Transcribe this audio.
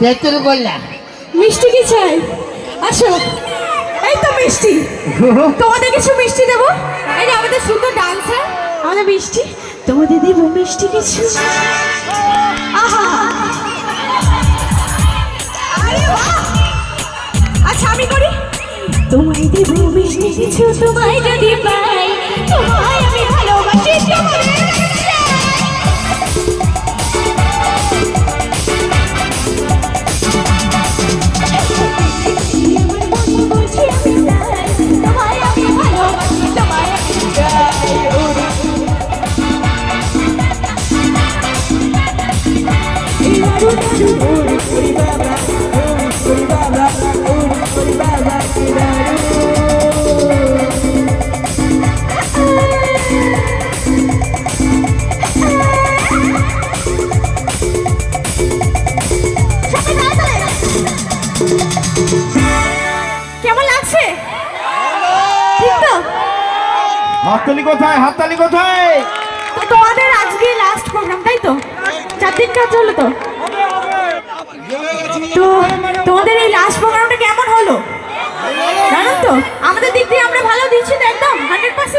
তেঁতুল গোল্লা। মিষ্টি কি চাই? আসো, এই তো মিষ্টি। তোমাদের কিছু মিষ্টি দেবো। এই যে আমাদের সুন্দর ডান্সার, আমাদের মিষ্টি তোমাদের দেবো মিষ্টি কিছু। আহা, আরে বাহ! আচ্ছা আমি করি। তোমায় দেবো মিষ্টি কিছু, তোমায় যদি পাই, তোমায় আমি ভালোবাসি, তোমায় কেমন লাগছে? ঠিক তো? হাততালি কোথায়? হাততালি কোথায়? তো তোমাদের আজকে লাস্ট প্রোগ্রাম, তাই তো? 4 দিন কাজ হলো তো? তো তোমাদের এই লাস্ট প্রোগ্রামটা কেমন হলো জানো তো? আমাদের দিক দিয়ে আমরা ভালো দিচ্ছি তো একদম।